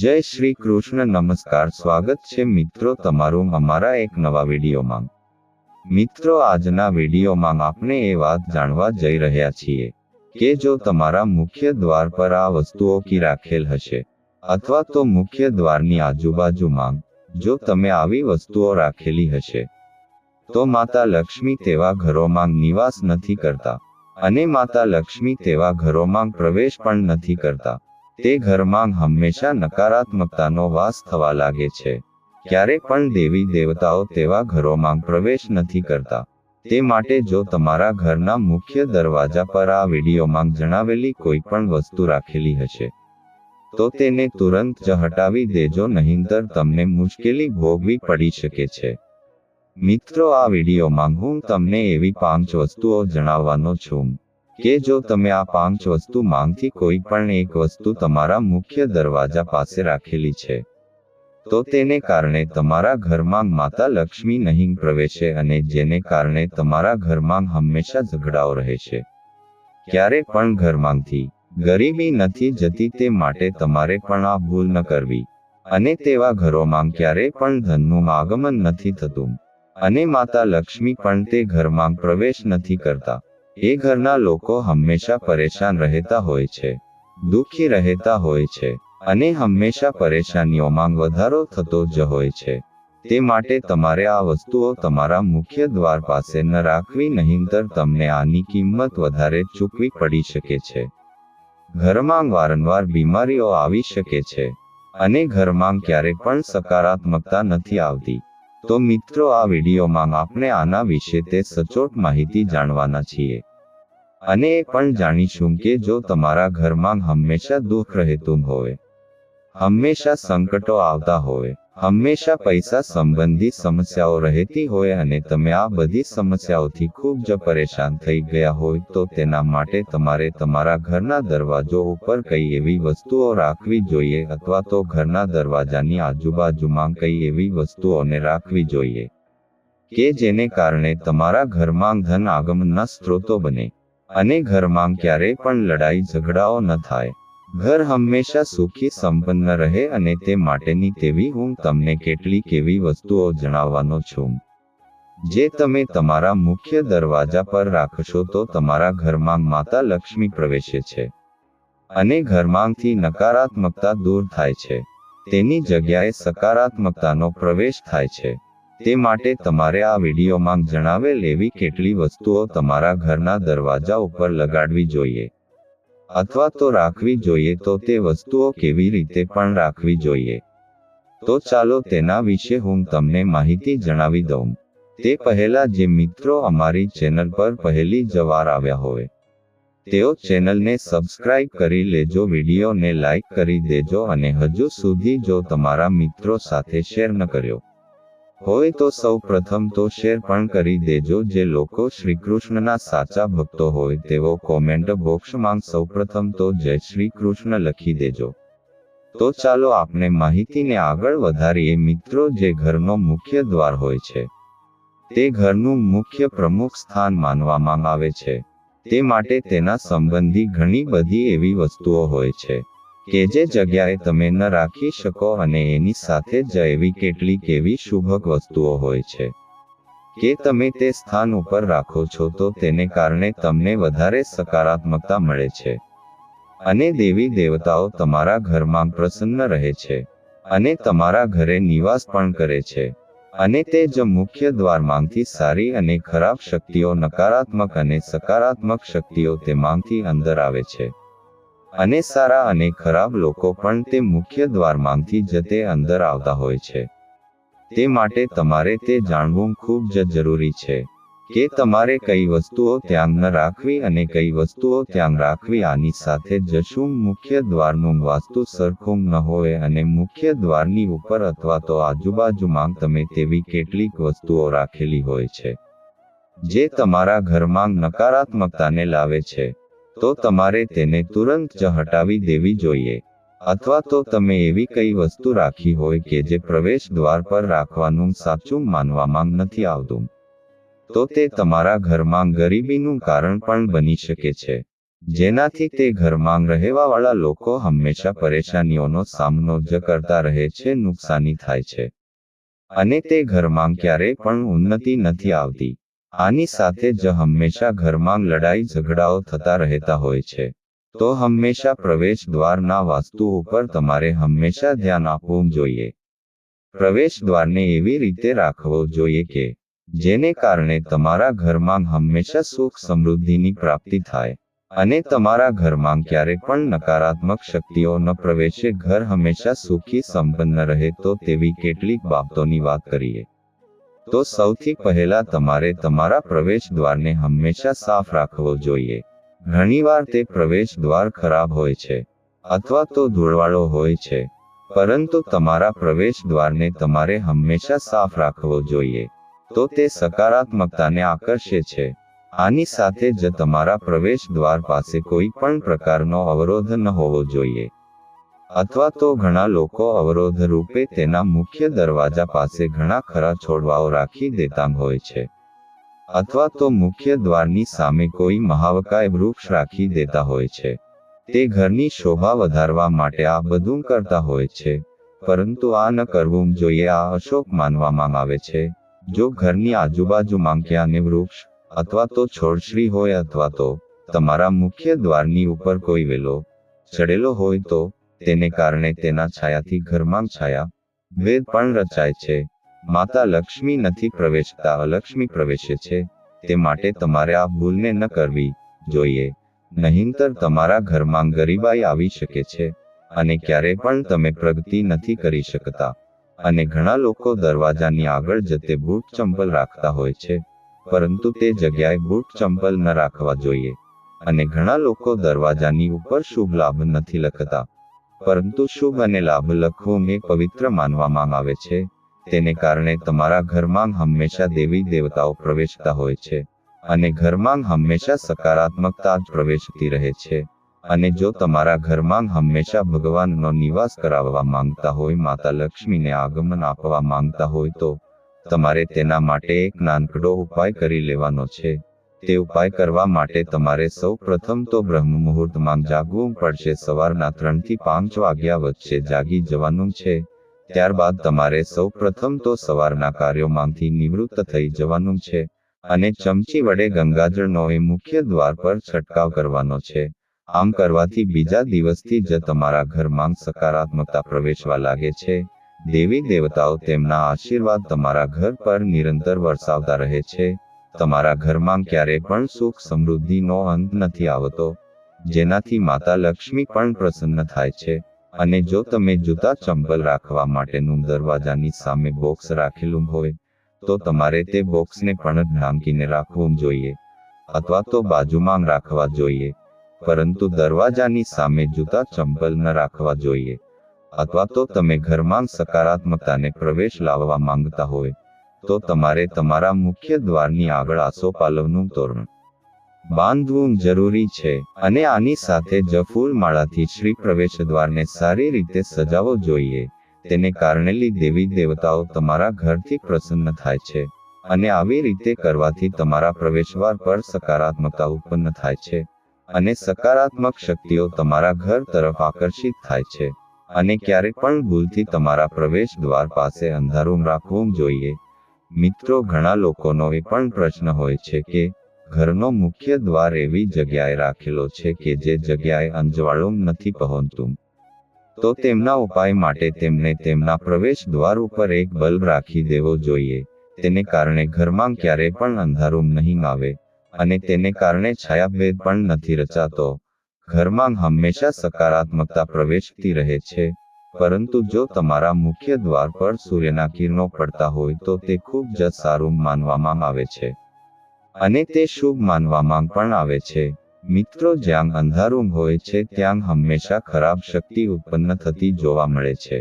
જય શ્રી કૃષ્ણ. નમસ્કાર. સ્વાગત છે મિત્રો તમારું અમારા એક નવા વિડીયોમાં. મિત્રો, આજના વિડીયોમાં આપણે એ વાત જાણવા જઈ રહ્યા છીએ કે જો તમારા મુખ્ય દ્વાર પર આ વસ્તુઓ કી રાખેલ હશે અથવા તો મુખ્ય દ્વારની આજુબાજુમાં જો તમે આવી વસ્તુઓ રાખેલી હશે તો માતા લક્ષ્મી તેવા ઘરોમાં નિવાસ નથી કરતા અને માતા લક્ષ્મી તેવા ઘરોમાં પ્રવેશ પણ નથી કરતા. તે ઘરમાં હંમેશા નકારાત્મકતાનો વાસ થવા લાગે છે. ક્યારે પણ દેવી દેવતાઓ તેવા ઘરોમાં પ્રવેશ નથી કરતા. તે માટે જો તમારા ઘરના મુખ્ય દરવાજા પર આ વિડીયોમાં જણાવેલી કોઈ પણ વસ્તુ રાખેલી હશે તો તેને તુરંત જ હટાવી દેજો, નહીંતર તમને મુશ્કેલી ભોગવી પડી શકે છે. મિત્રો, આ વિડીયોમાં હું તમને એવી 5 વસ્તુઓ જણાવવાનો છું કે જો તમે આ 5 વસ્તુમાંથી કોઈ પણ એક વસ્તુ તમારા મુખ્ય દરવાજા પાસે રાખેલી છે તો તેને કારણે તમારા ઘરમાં માતા લક્ષ્મી નહીં પ્રવેશે અને જેને કારણે તમારા ઘરમાં હંમેશા ઝઘડાઓ રહેશે. ક્યારે પણ ઘરમાંથી ગરીબી નથી જતી, તે માટે તમારે પણ આ ભૂલ ન કરવી. અને તેવા ઘરોમાં ક્યારે પણ ધનનું આગમન નથી થતું અને માતા લક્ષ્મી પણ તે ઘરમાં પ્રવેશ નથી કરતા. એ ઘરના લોકો હંમેશા પરેશાન રહેતા હોય છે, દુઃખી રહેતા હોય છે અને હંમેશા પરેશાનીઓમાં વધારો થતો જ હોય છે. તે માટે તમારે આ વસ્તુઓ તમારા મુખ્ય દ્વાર પાસે ન રાખવી, નહીંતર તમને આની કિંમત વધારે ચૂકવી પડી શકે છે. ઘરમાં વારંવાર બીમારીઓ આવી શકે છે અને ઘરમાં ક્યારે પણ સકારાત્મકતા નથી આવતી. તો મિત્રો, આ વિડીયોમાં આપણે આના વિશે તે સચોટ માહિતી જાણવાના છીએ અને એ પણ જાણીશું કે જો તમારા ઘરમાં હંમેશા દુઃખ રહેતું હોય, હંમેશા સંકટો આવતા હોય, હંમેશા પૈસા સંબંધી સમસ્યાઓ રહેતી હોય અને તમે આ બધી સમસ્યાઓથી ખૂબ જ પરેશાન થઈ ગયા હોય તો તેના માટે તમારે તમારા ઘરના દરવાજો ઉપર કઈ એવી વસ્તુઓ રાખવી જોઈએ અથવા તો ઘરના દરવાજાની આજુબાજુમાં કઈ એવી વસ્તુઓને રાખવી જોઈએ કે જેને કારણે તમારા ઘરમાં ધન આગમનના સ્ત્રોતો બને અને ઘરમાં ક્યારેય પણ લડાઈ ઝઘડાઓ ન થાય. ઘર હંમેશા સુખી સંપન્ન રહે અને તે માટેની તેવી હું તમને કેટલીક એવી વસ્તુઓ જણાવવાનો છું જે તમે તમારા મુખ્ય દરવાજા પર રાખશો તો તમારા ઘરમાં માતા લક્ષ્મી પ્રવેશે છે અને ઘરમાંથી નકારાત્મકતા દૂર થાય છે. તેની જગ્યાએ સકારાત્મકતાનો પ્રવેશ થાય છે. તે માટે તમારે આ વિડીયોમાં જણાવેલ એવી કેટલી વસ્તુઓ તમારા ઘરના દરવાજા ઉપર લગાડવી જોઈએ અથવા તો રાખવી જોઈએ. તો તે વસ્તુઓ કેવી રીતે પણ રાખવી જોઈએ તો ચાલો તેના વિશે હું તમને માહિતી જણાવી દઉં. તે પહેલા જે મિત્રો અમારી ચેનલ પર પહેલી જ વાર આવ્યા હોય તેઓ ચેનલને સબસ્ક્રાઇબ કરી લેજો, વિડીયોને લાઇક કરી દેજો અને હજુ સુધી જો તમારા મિત્રો સાથે શેર ન કર્યો હોય તો સૌ પ્રથમ તો શેર પણ કરી દેજો. જે લોકો શ્રીકૃષ્ણના સાચા ભક્તો હોય તેઓ કોમેન્ટ બોક્સમાં સૌપ્રથમ તો જય શ્રી કૃષ્ણ લખી દેજો. તો ચાલો આપણે માહિતીને આગળ વધારીએ. મિત્રો, જે ઘરનો મુખ્ય દ્વાર હોય છે તે ઘરનું મુખ્ય પ્રમુખ સ્થાન માનવામાં આવે છે. તે માટે તેના સંબંધી ઘણી બધી એવી વસ્તુઓ હોય છે કે જે જગ્યાએ તમે ન રાખી શકો અને એની સાથે જ એવી કેટલીક એવી શુભક વસ્તુઓ હોય છે કે તમે તે સ્થાન ઉપર રાખો છો તો તેને કારણે તમને વધારે સકારાત્મકતા મળે છે અને દેવી દેવતાઓ તમારા ઘરમાં પ્રસન્ન રહે છે અને તમારા ઘરે નિવાસ પણ કરે છે અને તે જ મુખ્ય દ્વારમાંથી સારી અને ખરાબ શક્તિઓ, નકારાત્મક અને સકારાત્મક શક્તિઓ તેમાંથી અંદર આવે છે અને સારા અને ખરાબ લોકો પણ તે મુખ્ય દ્વારમાંથી જ તે અંદર આવતા હોય છે. તે માટે તમારે તે જાણવું ખૂબ જ જરૂરી છે કે તમારે કઈ વસ્તુઓ ત્યાં ન રાખવી અને કઈ વસ્તુઓ ત્યાં રાખવી. આની સાથે જ શું મુખ્ય દ્વારનું વાસ્તુ સરખું ન હોય અને મુખ્ય દ્વારની ઉપર અથવા તો આજુબાજુમાં તમે તેવી કેટલીક વસ્તુઓ રાખેલી હોય છે જે તમારા ઘરમાં નકારાત્મકતાને લાવે છે તો તમારે તેને તુરંત જ હટાવી દેવી જોઈએ. અથવા તો તમે એવી કઈ વસ્તુ રાખી હોય કે જે પ્રવેશ દ્વાર પર રાખવાનું સાચું માનવામાં નથી આવતું તો તે તમારા ઘરમાં ગરીબીનું કારણ પણ બની શકે છે. જેનાથી તે ઘરમાં રહેવાવાળા લોકો હંમેશા પરેશાનીઓનો સામનો જ કરતા રહે છે, નુકસાની થાય છે અને તે ઘરમાં ક્યારેય પણ ઉન્નતિ નથી આવતી. આની સાથે જ હંમેશા ઘરમાં લડાઈ ઝઘડાઓ થતા રહેતા હોય છે. તો હંમેશા પ્રવેશ દ્વારના વાસ્તુ ઉપર તમારે હંમેશા ધ્યાન આપવું જોઈએ. પ્રવેશ દ્વારને એવી રીતે રાખવો જોઈએ કે જેને કારણે તમારા ઘરમાં હંમેશા સુખ સમૃદ્ધિની પ્રાપ્તિ થાય અને તમારા ઘરમાં ક્યારેય પણ નકારાત્મક શક્તિઓ ન પ્રવેશે, ઘર હંમેશા સુખી સંપન્ન રહે. તો તેવી કેટલીક બાબતોની વાત કરીએ. તો સૌથી પહેલા તમારે તમારા પ્રવેશ દ્વારને હંમેશા સાફ રાખવો જોઈએ. ઘણીવાર તે પ્રવેશ દ્વાર ખરાબ હોય છે અથવા તો ધૂળવાળો હોય છે, પરંતુ તમારા પ્રવેશ દ્વારને તમારે હંમેશા સાફ રાખવો જોઈએ. તો તે સકારાત્મકતાને આકર્ષે છે. આની સાથે જ તમારા પ્રવેશ દ્વાર પાસે કોઈ પણ પ્રકારનો અવરોધ ન હોવો જોઈએ, અથવા તો ઘણા લોકો અવરોધ રૂપે તેના મુખ્ય દરવાજા પાસે ઘણા ખરા છોડવાઓ રાખી દેતા હોય છે, અથવા તો મુખ્ય દ્વારની સામે કોઈ મહાવકાય વૃક્ષ રાખી દેતા હોય છે. તે ઘરની શોભા વધારવા માટે આ બધું કરતા હોય છે, પરંતુ આ ન કરવું જોઈએ. આ અશોક માનવામાં આવે છે. જો ઘરની આજુબાજુમાં ક્યાંને વૃક્ષ અથવા તો છોડશ્રી હોય અથવા તો તમારા મુખ્ય દ્વારની ઉપર કોઈ વેલો ચડેલો હોય તો તેને કારણે તેના છાયાથી ઘરમાં છાયા ભેદ પણ રચાય છે. માતા લક્ષ્મી નથી પ્રવેશતા, અલક્ષ્મી પ્રવેશે છે. તે માટે તમારે આ ભૂલને ન કરવી જોઈએ, નહીંતર તમારા ઘરમાં ગરીબાઈ આવી શકે છે અને ક્યારેય પણ તમે પ્રગતિ નથી કરી શકતા. અને ઘણા લોકો દરવાજાની આગળ જતે બૂટ ચંપલ રાખતા હોય છે, પરંતુ તે જગ્યાએ બૂટ ચંપલ ન રાખવા જોઈએ. અને ઘણા લોકો દરવાજાની ઉપર શુભ લાભ નથી લખતા, પરંતુ શુભ અને લાભ લખવું એ પવિત્ર માનવામાં આવે છે. તેને કારણે તમારા ઘરમાં હંમેશા દેવી દેવતાઓ પ્રવેશતા હોય છે અને ઘરમાં હંમેશા સકારાત્મકતા જ પ્રવેશતી રહે છે. અને જો તમારા ઘરમાં હંમેશા ભગવાનનો નિવાસ કરાવવા માંગતા હોય, માતા લક્ષ્મીને આગમન આપવા માંગતા હોય, તો તમારે તેના માટે એક નાનકડો ઉપાય કરી લેવાનો છે. તે ઉપાય કરવા માટે તમારે સૌ પ્રથમ તો બ્રહ્મ મુહૂર્તમાં જાગવું પડશે. સવારના 3 થી 5 વાગ્યા વચ્ચે જાગી જવાનું છે. ત્યારબાદ તમારે સૌ પ્રથમ તો સવારના કાર્યોમાંથી નિવૃત્ત થઈ જવાનું છે અને ચમચી વડે ગંગાજળનો એ મુખ્ય દ્વાર પર છંટકાવ કરવાનો છે. આમ કરવાથી બીજા દિવસથી જ તમારા ઘરમાં સકારાત્મકતા પ્રવેશવા લાગે છે. દેવી દેવતાઓ તેમના આશીર્વાદ તમારા ઘર પર નિરંતર વરસાવતા રહે છે. તમારા ઘરમાં ક્યારેય પણ સુખ સમૃદ્ધિનો અંત નથી આવતો, જેનાથી માતા લક્ષ્મી પણ પ્રસન્ન થાય છે. અને જો તમે જૂતા ચંપલ રાખવા માટેનું દરવાજાની સામે બોક્સ રાખેલું હોય, તો તમારે તે બોક્સને પણ ઢાંકીને રાખવું જોઈએ અથવા તો બાજુમાં રાખવા જોઈએ, પરંતુ દરવાજાની સામે જૂતા ચંપલ ન રાખવા જોઈએ. અથવા તો તમે ઘરમાં સકારાત્મકતાને પ્રવેશ લાવવા માંગતા હોય, તો તમારે તમારા મુખ્ય દ્વારની આગળ આસોપાલવનું તોરણ બાંધવું જરૂરી છે. અને આની સાથે જ ફૂલમાળાથી શ્રી પ્રવેશ દ્વારને સારી રીતે સજાવવો જોઈએ. તેને કારણે દેવી દેવતાઓ તમારા ઘરથી પ્રસન્ન થાય છે અને આવી રીતે કરવાથી તમારા પ્રવેશદ્વાર પર સકારાત્મકતા ઉત્પન્ન થાય છે અને સકારાત્મક શક્તિઓ તમારા ઘર તરફ આકર્ષિત થાય છે. અને ક્યારેક પણ ભૂલથી તમારા પ્રવેશ દ્વાર પાસે અંધારું રાખવું જોઈએ. મિત્રો, ઘણા લોકોનો એ પણ પ્રશ્ન હોય છે કે ઘરનો મુખ્ય દ્વાર એવી જગ્યાએ રાખેલો છે કે જે જગ્યાએ અંજવાળું નથી પહોંચતું. તો તેમના ઉપાય માટે તેમને તેમના પ્રવેશ દ્વાર ઉપર એક બલ્બ રાખી દેવો જોઈએ. તેને કારણે ઘરમાં ક્યારેય પણ અંધારું નહીં આવે અને તેને કારણે છાયાભેદ પણ નથી રચાતો. ઘરમાં હંમેશા સકારાત્મકતા પ્રવેશતી રહે છે. પરંતુ જો તમારા મુખ્ય દ્વાર પર સૂર્યના કિરણો પડતા હોય તો તે ખૂબ જ સારું માનવામાં આવે છે અને તે શુભ માનવામાં પણ આવે છે. મિત્રો, જ્યાં અંધારું હોય છે ત્યાં હંમેશા ખરાબ શક્તિ ઉત્પન્ન થતી જોવા મળે છે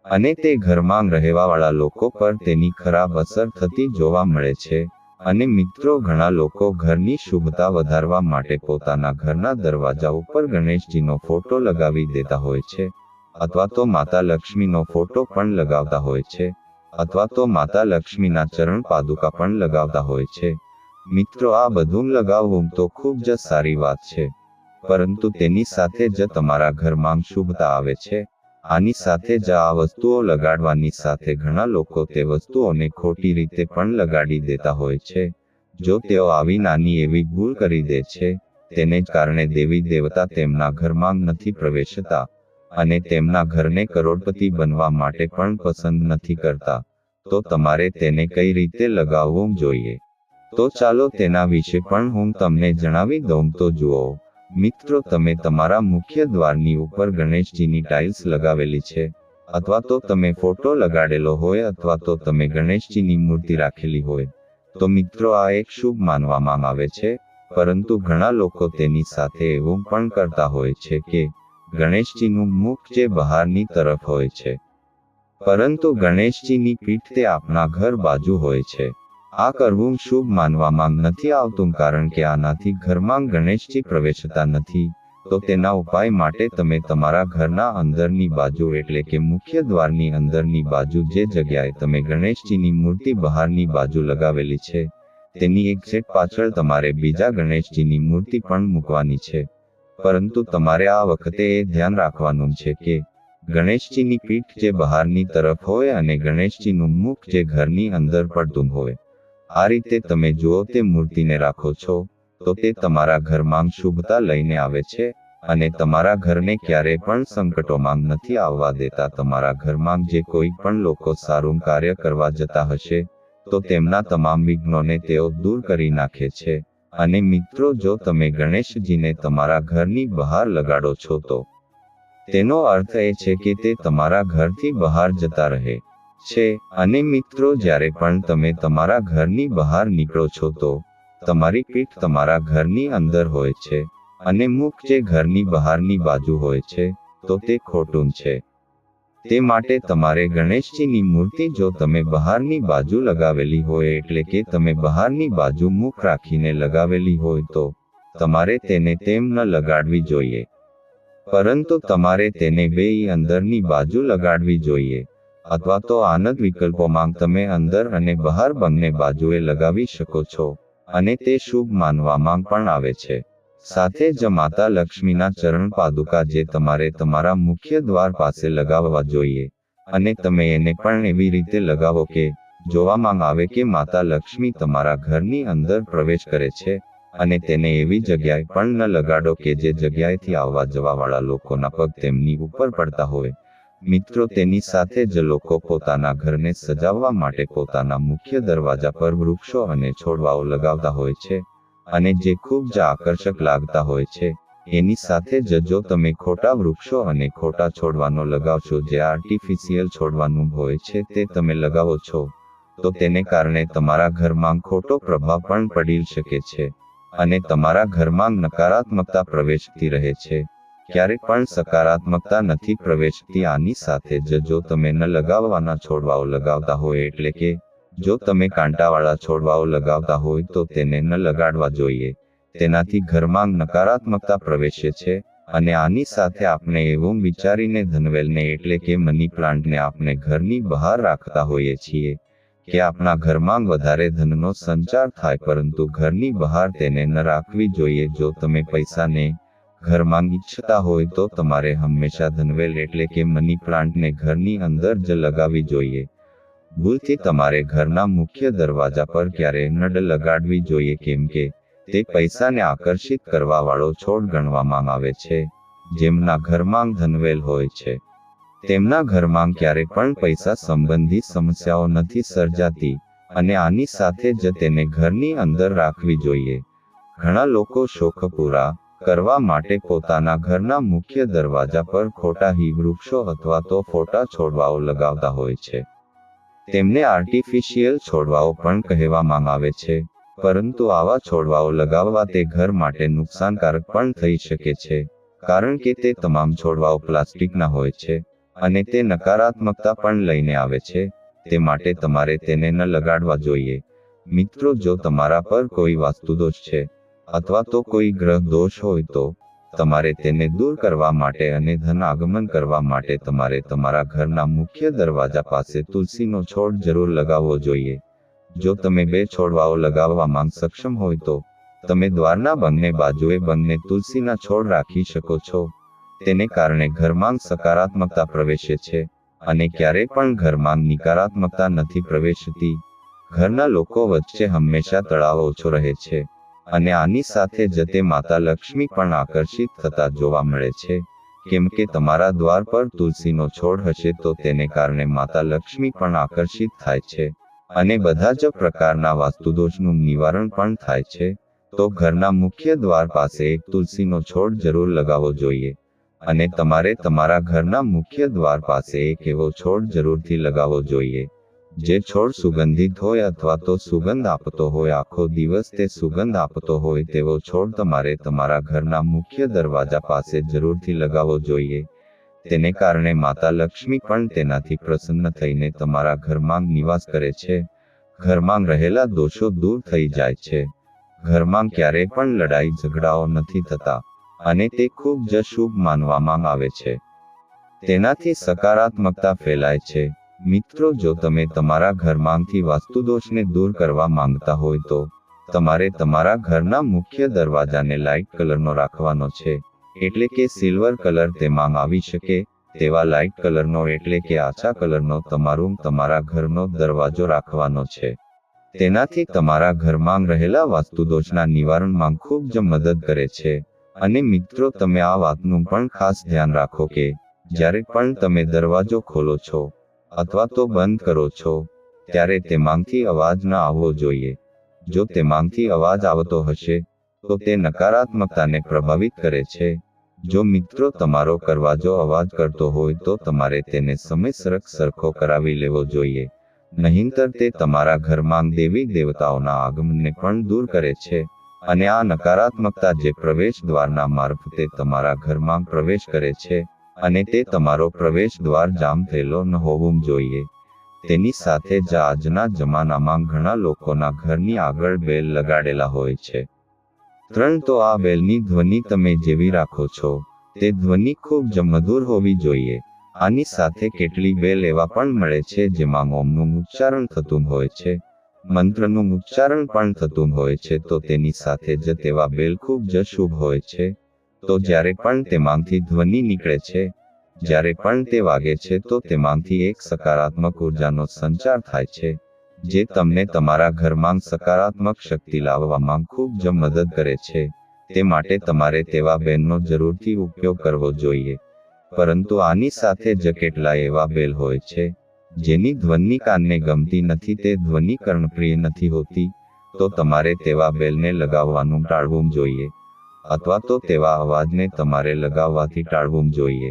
અને તે ઘરમાં રહેવાવાળા લોકો પર તેની ખરાબ અસર થતી જોવા મળે છે. અને મિત્રો, ઘણા લોકો ઘરની શુભતા વધારવા માટે પોતાના ઘરના દરવાજા ઉપર ગણેશજીનો ફોટો લગાવી દેતા હોય છે, અથવા તો માતા લક્ષ્મીનો ફોટો પણ લગાવતા હોય છે, અથવા તો માતા લક્ષ્મીના ચરણ પાદુકા પણ લગાવતા હોય છે. મિત્રો, આ બધું લગાવવું તો ખૂબ જ સારી વાત છે, પરંતુ તેની સાથે જ તમારા ઘરમાં શુભતા આવે છે. આની સાથે જ આ વસ્તુઓ લગાડવાની સાથે ઘણા લોકો તે વસ્તુઓને ખોટી રીતે પણ લગાડી દેતા હોય છે. જો તેઓ આવી નાની એવી ભૂલ કરી દે છે, તેને જ કારણે દેવી દેવતા તેમના ઘરમાં નથી પ્રવેશતા અને તેમના ઘરને કરોડપતિ બનવા માટે પણ પસંદ નથી કરતા. તો તમારે તેને કઈ રીતે લગાવવું જોઈએ, તો ચાલો તેના વિશે પણ હું તમને જણાવી દઉં. તો જુઓ મિત્રો, તમે તમારા મુખ્ય દ્વારની ઉપર ગણેશજીની ટાઇલ્સ લગાવેલી છે, અથવા તો તમે ફોટો લગાડેલો હોય, અથવા તો તમે ગણેશજીની મૂર્તિ રાખેલી હોય, તો મિત્રો આ એક શુભ માનવામાં આવે છે. પરંતુ ઘણા લોકો તેની સાથે એવું પણ કરતા હોય છે કે ગણેશજીનું મુખ જે બહારની તરફ હોય છે, પરંતુ ગણેશજીની પીઠ તે આપણા ઘર બાજુ હોય છે. આ કરવું શુભ માનવામાં નથી આવતું, કારણ કે આનાથી ઘરમાં ગણેશજી પ્રવેશતા નથી. તો તેના ઉપાય માટે તમે તમારા ઘરના અંદરની બાજુ એટલે કે મુખ્ય દ્વારની અંદરની બાજુ જે જગ્યાએ તમે ગણેશજીની મૂર્તિ બહારની બાજુ લગાવેલી છે, તેની એક્ઝેક્ટ પાછળ તમારે બીજા ગણેશજીની મૂર્તિ પણ મૂકવાની છે. પરંતુ તમારે આ વખતે એ ધ્યાન રાખવાનું છે કે ગણેશજીની પીઠ જે બહારની તરફ હોય અને ગણેશજીનું મુખ જે ઘરની અંદર પડતું હોય. આ રીતે તમે જુઓ તે મૂર્તિને રાખો છો, તો તે તમારા ઘરમાં શુભતા લઈને આવે છે અને તમારા ઘરને ક્યારે પણ સંકટોમાં નથી આવવા દેતા. તમારા ઘરમાં જે કોઈ પણ લોકો સારું કાર્ય કરવા જતા હશે, તો તેમના તમામ વિઘ્નોને તેઓ દૂર કરી નાખે છે. અને મિત્રો, જો તમે ગણેશજીને તમારા ઘરની બહાર લગાડો છો, તો તેનો અર્થ એ છે કે તે તમારા ઘરથી બહાર જતા રહે છે. અને મિત્રો, જ્યારે પણ તમે તમારા ઘરની બહાર નીકળો છો, તો તમારી પીઠ તમારા ઘરની અંદર હોય છે અને મુખ જે ઘરની બહારની બાજુ હોય છે, તો તે ખોટું છે. તે માટે તમારે ગણેશજીની મૂર્તિ જો તમે બહારની બાજુ લગાવેલી હોય, એટલે કે તમે બહારની બાજુ મુખ રાખીને લગાવેલી હોય, તો તમારે તેને તેમ ન લગાડવી જોઈએ, પરંતુ તમારે તેને બેય અંદરની બાજુ લગાડવી જોઈએ. અથવા તો આનંદ વિકલ્પોમાં તમે અંદર અને બહાર બંને બાજુએ લગાવી શકો છો અને તે શુભ માનવામાં પણ આવે છે. સાથે જ માતા લક્ષ્મીના ચરણ પાદુકા જે તમારે તમારા મુખ્ય દ્વાર પાસે લગાવવા જોઈએ, અને તમે એને પણ એવી રીતે લગાવો કે જોવામાં આવે કે માતા લક્ષ્મી તમારા ઘરની અંદર પ્રવેશ કરે છે. અને તેને એવી જગ્યાએ પણ ન લગાડો કે જે જગ્યાએથી આવવા જવાવાળા લોકોના પગ તેમની ઉપર પડતા હોય. મિત્રો, તેની સાથે જ લોકો પોતાના ઘરને સજાવવા માટે પોતાના મુખ્ય દરવાજા પર વૃક્ષો અને છોડવાઓ લગાવતા હોય છે, અને જે ખૂબ જ આકર્ષક લાગતા હોય છે. એની સાથે જ જો તમે ખોટા વૃક્ષો અને ખોટા છોડવાનો લગાવશો, જે આર્ટિફિશિયલ છોડવાનું હોય છે, તે તમે લગાવો છો, તો તેને કારણે તમારા ઘરમાં ખોટો પ્રભાવ પણ પડી શકે છે અને તમારા ઘરમાં નકારાત્મકતા પ્રવેશતી રહે છે. ક્યારેક પણ સકારાત્મકતા નથી પ્રવેશતી. આની સાથે જ જો તમે ન લગાવવાના છોડવાઓ લગાવતા હોય, એટલે કે જો તમે કાંટાવાળા છોડવાઓ લગાવતા હોય, તો તેને ન લગાડવા જોઈએ. તેનાથી ઘરમાં નકારાત્મકતા પ્રવેશે છે. અને આની સાથે આપણે એવું વિચારીને ધનવેલને એટલે કે મની પ્લાન્ટને આપણે ઘરની બહાર રાખતા હોઈએ છીએ કે આપણા ઘરમાં વધારે ધનનો સંચાર થાય, પરંતુ ઘરની બહાર તેને ન રાખવી જોઈએ. જો તમે પૈસાને ઘરમાં ઈચ્છતા હોય, તો તમારે હંમેશા ધનવેલ એટલે કે મની પ્લાન્ટને ઘરની અંદર જ લગાવવી જોઈએ. ભૂલથી તમારે ઘરના મુખ્ય દરવાજા પર ક્યારેય ન લગાડવી જોઈએ, કેમ કે તે પૈસાને આકર્ષિત કરવા વાળો છોડ ગણવામાં આવે છે. જેમના ઘરમાં ધનવેલ હોય છે, તેમના ઘરમાં ક્યારે પણ પૈસા સંબંધી સમસ્યાઓ નથી સર્જાતી, અને આની સાથે જ તેને ઘરની અંદર રાખવી જોઈએ. ઘણા લોકો શોખ પૂરા કરવા માટે પોતાના ઘરના મુખ્ય દરવાજા પર ખોટા વૃક્ષો અથવા તો ખોટા છોડવાઓ લગાવતા હોય છે. તેમને આર્ટિફિશિયલ છોડવાઓ પણ કહેવામાં આવે છે, પરંતુ આવા છોડવાઓ લગાવવા તે ઘર માટે નુકસાનકારક પણ થઈ શકે છે, કારણ કે તે તમામ છોડવાઓ પ્લાસ્ટિકના હોય છે અને તે નકારાત્મકતા પણ લઈને આવે છે. તે માટે તમારે તેને ન લગાડવા જોઈએ. મિત્રો, જો તમારા પર કોઈ વાસ્તુદોષ છે અથવા તો કોઈ ગ્રહ દોષ હોય, તો તમારે તેને દૂર કરવા માટે અને ધન આગમન કરવા માટે તમારે તમારા ઘરના મુખ્ય દરવાજા પાસે તુલસીનો છોડ જરૂર લગાવવો જોઈએ. જો તમે 2 છોડવાઓ લગાવવામાં સક્ષમ હોય, તો તમે દ્વારના બંને બાજુએ બંને તુલસીના છોડ રાખી શકો છો. તેને કારણે ઘરમાં સકારાત્મકતા પ્રવેશે છે અને ક્યારેય પણ ઘરમાં નકારાત્મકતા નથી પ્રવેશતી. ઘરના લોકો વચ્ચે હંમેશા તણાવ ઓછો રહે છે અને આની સાથે જ તે માતા લક્ષ્મી પણ આકર્ષિત થતા જોવા મળે છે. કેમ કે તમારા દ્વાર પર તુલસીનો છોડ હશે તો તેને કારણે માતા લક્ષ્મી પણ આકર્ષિત થાય છે અને બધા જ પ્રકારના વાસ્તુદોષનું નિવારણ પણ થાય છે. તો ઘરના મુખ્ય દ્વાર પાસે એક તુલસીનો છોડ જરૂર લગાવવો જોઈએ અને તમારે તમારા ઘરના મુખ્ય દ્વાર પાસે એક એવો છોડ જરૂરથી લગાવવો જોઈએ જે છોડ સુગંધિત હોય અથવા તો સુગંધ આપતો હોય. આખો દિવસ તે સુગંધ આપતો હોય તેવો છોડ તમારે તમારા ઘરના મુખ્ય દરવાજા પાસે જરૂરથી લગાવવો જોઈએ. તેને કારણે માતા લક્ષ્મી પણ તેનાથી પ્રસન્ન થઈને તમારા ઘરમાં નિવાસ કરે છે. ઘરમાં રહેલા દોષો દૂર થઈ જાય છે. ઘરમાં ક્યારેય પણ લડાઈ ઝઘડાઓ નથી થતા અને તે ખૂબ જ શુભ માનવામાં આવે છે. તેનાથી સકારાત્મકતા ફેલાય છે. મિત્રો, જો તમે તમારા ઘરમાંથી વાસ્તુદોષને દૂર કરવા માંગતા હોય તો તમારે તમારા ઘરના મુખ્ય દરવાજાને લાઇટ કલરનો રાખવાનો છે, એટલે કે સિલ્વર કલર તેમાં આવી શકે તેવા લાઇટ કલરનો, એટલે કે આછા કલરનો તમારા ઘરનો દરવાજો રાખવાનો છે. તેનાથી તમારા ઘરમાં રહેલા વાસ્તુદોષના નિવારણમાં ખૂબ જ મદદ કરે છે. અને મિત્રો, તમે આ વાતનું પણ ખાસ ધ્યાન રાખો કે જ્યારે પણ તમે દરવાજો ખોલો છો અથવા તો બંધ કરો છો ત્યારે તેમાંથી અવાજ ન આવવો જોઈએ. જો તેમાંથી અવાજ આવતો હશે તો તે નકારાત્મકતાને પ્રભાવિત કરે છે. જો મિત્રો તમારો દરવાજો અવાજ કરતો હોય તો તમારે તેને સમયસર સરખો કરાવી લેવો જોઈએ, નહીંતર તે તમારા ઘરમાં દેવી દેવતાઓના આગમનને પણ દૂર કરે છે અને આ નકારાત્મકતા જે પ્રવેશ દ્વારના મારફતે તમારા ઘરમાં પ્રવેશ કરે છે અને તે તમારો પ્રવેશ દ્વાર જામ થયેલો ન હોવું જોઈએ. તેની સાથે જ આજના જમાનામાં ઘણા લોકોના ઘરની આગળ બેલ લગાડેલા હોય છે. તો આ બેલની ધ્વનિ તમે જેવી રાખો છો તે ધ્વનિ ખૂબ જ મધુર હોવી જોઈએ. આની સાથે કેટલી બેલ એવા પણ મળે છે જેમાં ઓમનું ઉચ્ચારણ થતું હોય છે, મંત્રનું ઉચ્ચારણ પણ થતું હોય છે, તો તેની સાથે જ તેવા બેલ ખૂબ જ શુભ હોય છે. તો જ્યારે પણ તેમાંથી ધ્વનિ નીકળે છે, જ્યારે પણ તે વાગે છે તો તેમાંથી એક સકારાત્મક ઉર્જાનો સંચાર થાય છે જે તમને તમારા ઘરમાં સકારાત્મક શક્તિ લાવવામાં ખૂબ જ મદદ કરે છે. તે માટે તમારે તેવા બેલનો જરૂરથી ઉપયોગ કરવો જોઈએ. પરંતુ આની સાથે જ કેટલાય એવા બેલ હોય છે જેની ધ્વનિ કાનને ગમતી નથી, તે ધ્વનિ કર્ણપ્રિય નથી હોતી, તો તમારે તેવા બેલને લગાવવાનું ટાળવું જોઈએ અથવા તો તેવા અવાજને તમારે લગાવવાથી ટાળવું જોઈએ.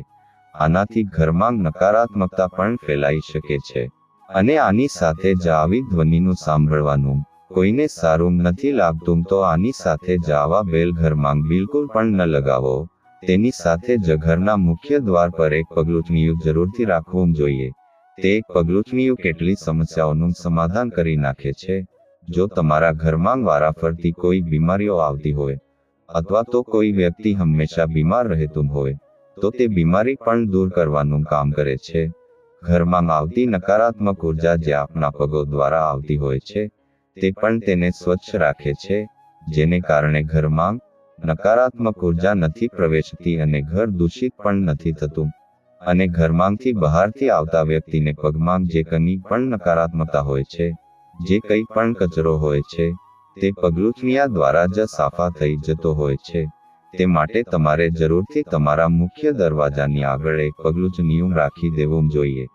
આનાથી ઘરમાં નકારાત્મકતા પણ ફેલાઈ શકે છે અને આની સાથે જ આવી ધ્વનિનું સાંભળવાનું કોઈને સારું નથી લાગતું, તો આની સાથે જ આવા બેલ ઘરમાં બિલકુલ પણ ન લગાવો. તેની સાથે જ ઘરના મુખ્ય દ્વાર પર એક પગલુંછણિયું જરૂરથી રાખવું જોઈએ. તે એક પગલુંછણિયું કેટલી સમસ્યાઓનું સમાધાન કરી નાખે છે. જો તમારા ઘરમાં વારાફરતી કોઈ બીમારીઓ આવતી હોય અથવા તો કોઈ વ્યક્તિ હંમેશા બીમાર રહેતું હોય તો તે બીમારી પણ દૂર કરવાનું કામ કરે છે. ઘરમાં આવતી નકારાત્મક ઉર્જા જે આપણા પગો દ્વારા આવતી હોય છે તે પણ તેને સ્વચ્છ રાખે છે, જેને કારણે ઘરમાં નકારાત્મક ઉર્જા નથી પ્રવેશતી અને ઘર દૂષિત પણ નથી થતું. અને ઘરમાંથી બહારથી આવતા વ્યક્તિને પગમાં જે કંઈ પણ નકારાત્મકતા હોય છે, જે કંઈ પણ કચરો હોય છે, તે પગલુંછણિયા દ્વારા જ સાફા થઈ જતો હોય છે. તે માટે તમારે જરૂરથી તમારા મુખ્ય દરવાજાની આગળ એક પગલુંછણિયું રાખી દેવું જોઈએ.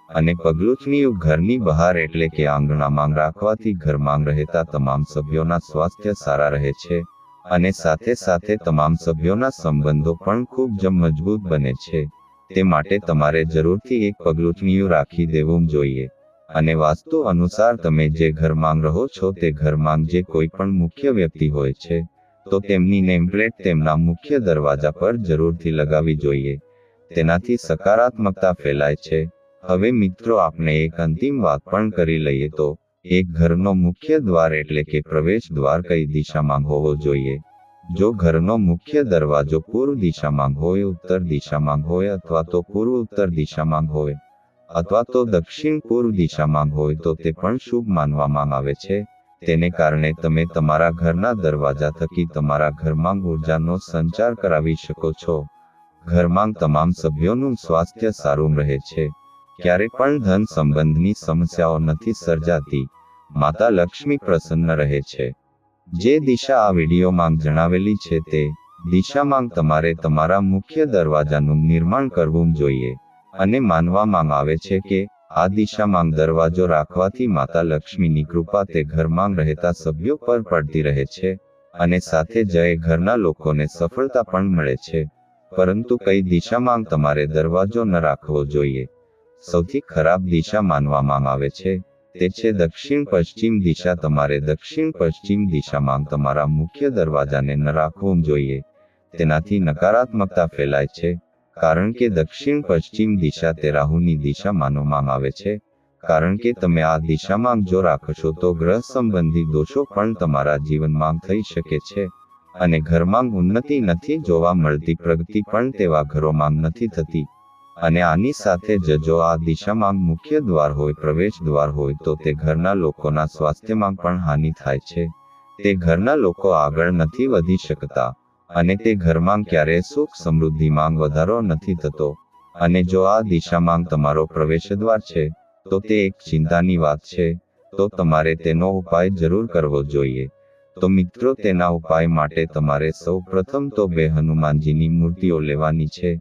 અને પગલુંછણિયું ઘરની બહાર એટલે કે આંગણામાં રાખવાથી ઘરમાં રહેતા તમામ સભ્યોના સ્વાસ્થ્ય સારા રહે છે અને સાથે સાથે તમામ સભ્યોના સંબંધો પણ ખૂબ જ મજબૂત બને છે. તે માટે તમારે જરૂરથી એક પગલુંછણિયું રાખી દેવું જોઈએ. અને વાસ્તુ અનુસાર તમે જે ઘરમાં રહો છો તે ઘરમાં જે કોઈ પણ મુખ્ય વ્યક્તિ હોય છે તો તેમની નેમપ્લેટ તેમના મુખ્ય દરવાજા પર જરૂરથી લગાવવી જોઈએ. તેનાથી સકારાત્મકતા ફેલાય છે. હવે મિત્રો, આપણે એક અંતિમ વાત પણ કરી લઈએ તો એક ઘરનો મુખ્ય દ્વાર એટલે કે પ્રવેશ દ્વાર કઈ દિશામાં હોવો જોઈએ. જો ઘરનો મુખ્ય દરવાજો પૂર્વ દિશામાં હોય, ઉત્તર દિશામાં હોય અથવા તો પૂર્વ ઉત્તર દિશામાં હોય અથવા તો દક્ષિણ પૂર્વ દિશામાં હોય તો તે પણ શુભ માનવામાં આવે છે. તેને કારણે તમે તમારા ઘરના દરવાજા થકી તમારા ઘરમાં ઉર્જાનો સંચાર કરાવી શકો છો. ઘરમાં તમામ સભ્યોનું સ્વાસ્થ્ય સારું રહે છે. ક્યારેક પણ ધન સંબંધની સમસ્યાઓ નથી સર્જાતી. માતા લક્ષ્મી પ્રસન્ન રહે છે. જે દિશા આ વિડીયોમાં જણાવેલી છે તે દિશામાં તમારે તમારા મુખ્ય દરવાજાનું નિર્માણ કરવું જોઈએ અને માનવામાં આવે છે કે આ દિશામાં દરવાજો રાખવાથી માતા લક્ષ્મીની કૃપા તે ઘરમાં રહેતા સભ્યો પર પડતી રહે છે અને સાથે જ એ ઘરના લોકોને સફળતા પણ મળે છે. પરંતુ કઈ દિશામાં તમારે દરવાજો ન રાખવો જોઈએ? સૌથી ખરાબ દિશા માનવામાં આવે છે તે છે દક્ષિણ પશ્ચિમ દિશા. તમારે દક્ષિણ પશ્ચિમ દિશામાં તમારા મુખ્ય દરવાજાને ન રાખવું જોઈએ. તેનાથી નકારાત્મકતા ફેલાય છે, કારણ કે દક્ષિણ પશ્ચિમ દિશા તે રાહુની દિશા માનવામાં આવે છે. કારણ કે તમે આ દિશામાં જો રાખશો તો ગ્રહ સંબંધી દોષો પણ તમારા જીવનમાં થઈ શકે છે અને ઘરમાં ઉન્નતિ નથી જોવા મળતી, પ્રગતિ પણ તેવા ઘરોમાં નથી થતી. અને આની સાથે જ જો આ દિશામાં મુખ્ય દ્વાર હોય, પ્રવેશ દ્વાર હોય, તો તે ઘરના લોકોના સ્વાસ્થ્યમાં પણ હાનિ થાય છે. તે ઘરના લોકો આગળ નથી વધી શકતા અને તે ઘરમાં ક્યારેય સુખ સમૃદ્ધિમાં વધારો નથી થતો. અને જો આ દિશામાં તમારો પ્રવેશ દ્વાર છે તો તે એક ચિંતાની વાત છે. તો તમારે તેનો ઉપાય જરૂર કરવો જોઈએ. તો મિત્રો, તેના ઉપાય માટે તમારે સૌ પ્રથમ તો 2 હનુમાનજીની મૂર્તિઓ લેવાની છે.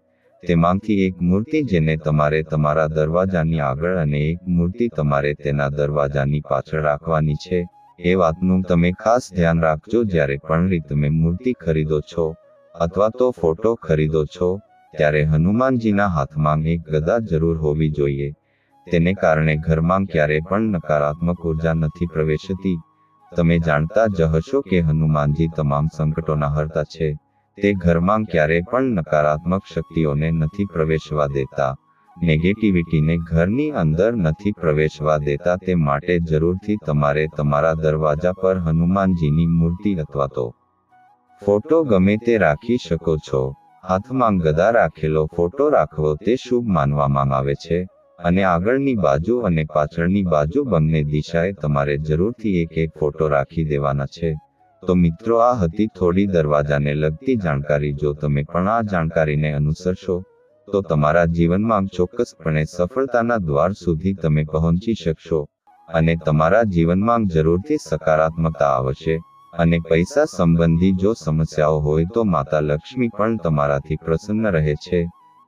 તેમાંથી એક મૂર્તિ જેને તમારે તમારા દરવાજાની આગળ અને એક મૂર્તિ તમારે તેના દરવાજાની પાછળ રાખવાની છે. એ વાતનું તમે ખાસ ધ્યાન રાખજો. જ્યારે પણ તમે મૂર્તિ ખરીદો છો અથવા તો ફોટો ખરીદો છો ત્યારે હનુમાનજીના હાથમાં એક ગદા જરૂર હોવી જોઈએ. તેને કારણે ઘરમાં ક્યારે પણ નકારાત્મક ઉર્જા નથી પ્રવેશતી. તમે જાણતા જ હશો કે હનુમાનજી તમામ સંકટોના હર્તા છે. તે ઘરમાં ક્યારે પણ નકારાત્મક શક્તિઓને નથી પ્રવેશવા દેતા, નેગેટિવિટીને ઘરની અંદર નથી પ્રવેશવા દેતા. તે માટે જરૂરથી તમારે તમારા દરવાજા પર હનુમાનજીની મૂર્તિ અથવા તો ફોટો ગમે તે રાખી શકો છો. હાથમાં ગદા રાખેલો ફોટો રાખવો તે શુભ માનવામાં આવે છે અને આગળની બાજુ અને પાછળની બાજુ બંને દિશાએ તમારે જરૂરથી એક ફોટો રાખી દેવાના છે. તો મિત્રો, આ હતી થોડી દરવાજાને લગતી જાણકારી. જો તમે પણ આ જાણકારીને અનુસરશો તો તમારા જીવનમાં ચોક્કસપણે સફળતાના દ્વાર સુધી તમે પહોંચી શકશો અને તમારા જીવનમાં જરૂરથી સકારાત્મકતા આવશે. અને પૈસા સંબંધી જો સમસ્યાઓ હોય તો માતા લક્ષ્મી પણ તમારાથી પ્રસન્ન રહે છે.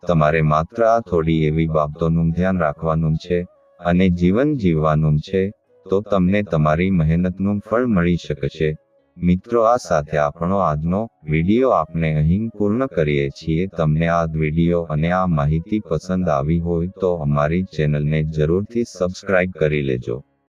તમારે માત્ર આ થોડી એવી બાબતોનું ધ્યાન રાખવાનું છે અને જીવન જીવવાનું છે, તો તમને તમારી મહેનતનું ફળ મળી શકશે. મિત્રો, આ સાથે આપણો આજનો વિડીયો આપણે અહીં પૂર્ણ કરીએ છીએ. તમને આ વિડીયો અને આ માહિતી પસંદ આવી હોય તો અમારી ચેનલને જરૂરથી સબસ્ક્રાઇબ કરી લેજો.